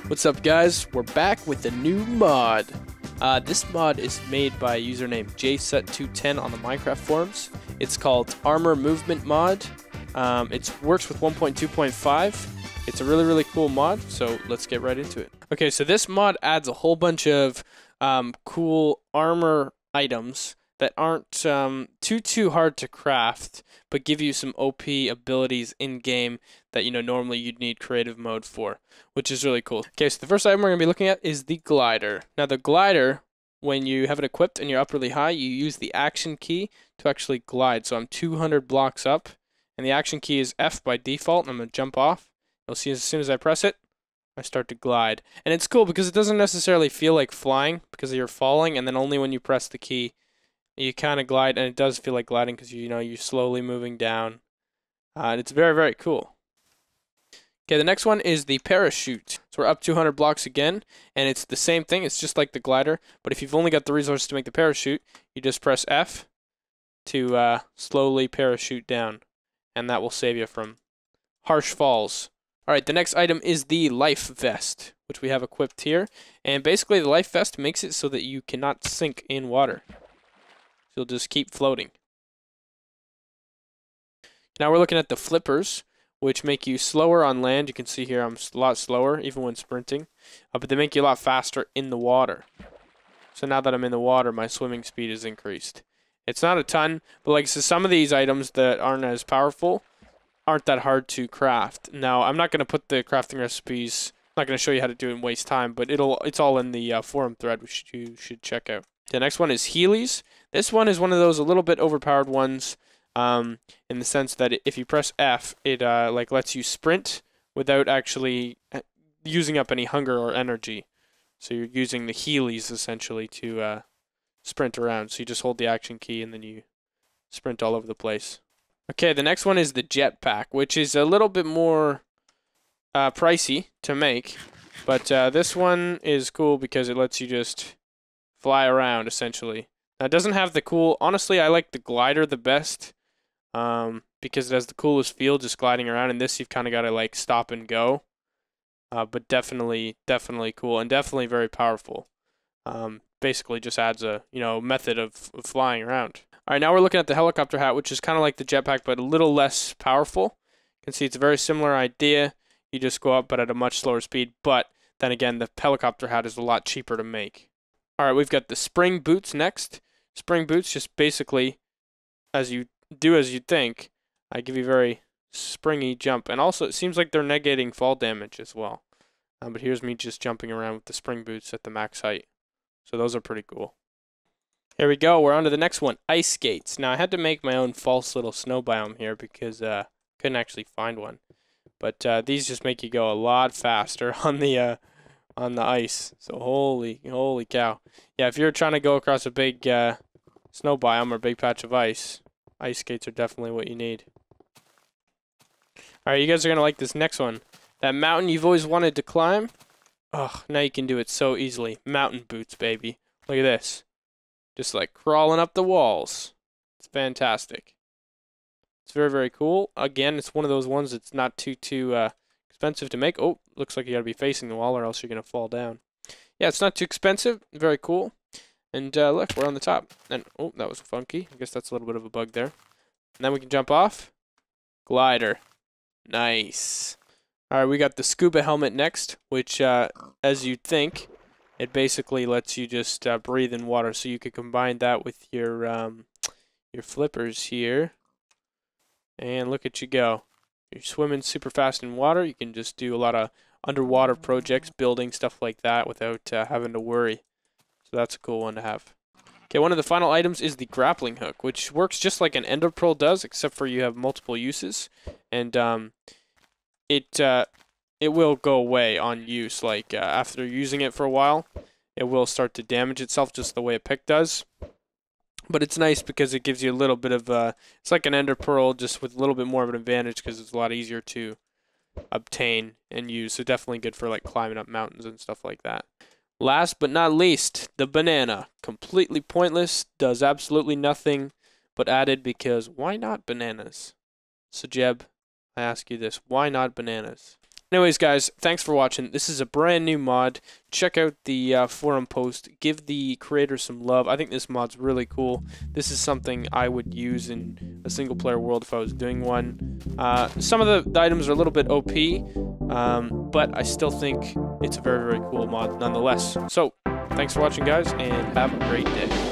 What's up, guys? We're back with a new mod. This mod is made by a username JSut210 on the Minecraft forums. It's called Armor Movement Mod. It works with 1.2.5. It's a really cool mod, so let's get right into it. Okay, so this mod adds a whole bunch of cool armor items that aren't too hard to craft, but give you some OP abilities in game that normally you'd need creative mode for, which is really cool. Okay, so the first item we're gonna be looking at is the glider. Now the glider, when you have it equipped and you're up really high, you use the action key to actually glide. So I'm 200 blocks up, and the action key is F by default, and I'm gonna jump off. You'll see as soon as I press it, I start to glide. And it's cool because it doesn't necessarily feel like flying because you're falling, and then only when you press the key you kind of glide, and it does feel like gliding because you're slowly moving down. And it's very cool. Okay, the next one is the parachute. So we're up 200 blocks again, and it's the same thing. It's just like the glider, but if you've only got the resources to make the parachute, you just press F to slowly parachute down, and that will save you from harsh falls. Alright, the next item is the life vest, which we have equipped here. And basically the life vest makes it so that you cannot sink in water. You'll just keep floating. Now we're looking at the flippers, which make you slower on land. You can see here I'm a lot slower, even when sprinting. But they make you a lot faster in the water. So now that I'm in the water, my swimming speed is increased. It's not a ton, but so some of these items that aren't as powerful aren't that hard to craft. Now, I'm not going to put the crafting recipes, I'm not going to show you how to do it and waste time, but it's all in the forum thread, which you should check out. The next one is Heelys. This one is one of those a little bit overpowered ones, in the sense that if you press F, it lets you sprint without actually using up any hunger or energy. So you're using the Heelys essentially to sprint around. So you just hold the action key and then you sprint all over the place. Okay, the next one is the jetpack, which is a little bit more pricey to make, but this one is cool because it lets you just fly around essentially. Now it doesn't have the cool, honestly I like the glider the best, because it has the coolest feel just gliding around. In this you've kind of got to stop and go, but definitely cool and definitely very powerful. Basically just adds a method of flying around. Alright, now we're looking at the helicopter hat, which is kind of like the jetpack but a little less powerful. You can see it's a very similar idea. You just go up but at a much slower speed, but then again the helicopter hat is a lot cheaper to make. Alright, we've got the spring boots next. Spring boots just basically, as you'd think, give you a very springy jump. And also it seems like they're negating fall damage as well. But here's me just jumping around with the spring boots at the max height. So those are pretty cool. Here we go, we're on to the next one, ice skates. Now I had to make my own false little snow biome here because I couldn't actually find one. But these just make you go a lot faster on the ice. So holy cow. Yeah, if you're trying to go across a big snow biome or big patch of ice skates are definitely what you need. Alright, you guys are going to like this next one. That mountain you've always wanted to climb. Oh, now you can do it so easily. Mountain boots, baby. Look at this. Just crawling up the walls. It's fantastic. It's very cool. Again, it's one of those ones that's not too expensive to make. Oh, looks like you gotta be facing the wall or else you're gonna fall down. Yeah, it's not too expensive. Very cool. And look, we're on the top. And oh, that was funky. I guess that's a little bit of a bug there. And then we can jump off. Glider. Nice. Alright, we got the scuba helmet next, which as you'd think, it basically lets you just breathe in water. So you could combine that with your flippers here. And look at you go. You're swimming super fast in water. You can just do a lot of underwater projects, building, stuff like that without having to worry. So that's a cool one to have. Okay, one of the final items is the grappling hook, which works just like an ender pearl does, except for you have multiple uses. And it will go away on use. After using it for a while, it will start to damage itself just the way a pick does. But it's nice because it gives you a little bit of it's like an ender pearl just with a little bit more of an advantage because it's a lot easier to obtain and use. So definitely good for climbing up mountains and stuff like that. Last but not least, the banana. Completely pointless, does absolutely nothing but added because why not bananas? So Jeb, I ask you this, why not bananas? Anyways, guys, thanks for watching. This is a brand new mod. Check out the forum post. Give the creator some love. I think this mod's really cool. This is something I would use in a single-player world if I was doing one. Some of the items are a little bit OP, but I still think it's a very, very cool mod nonetheless. So, thanks for watching, guys, and have a great day.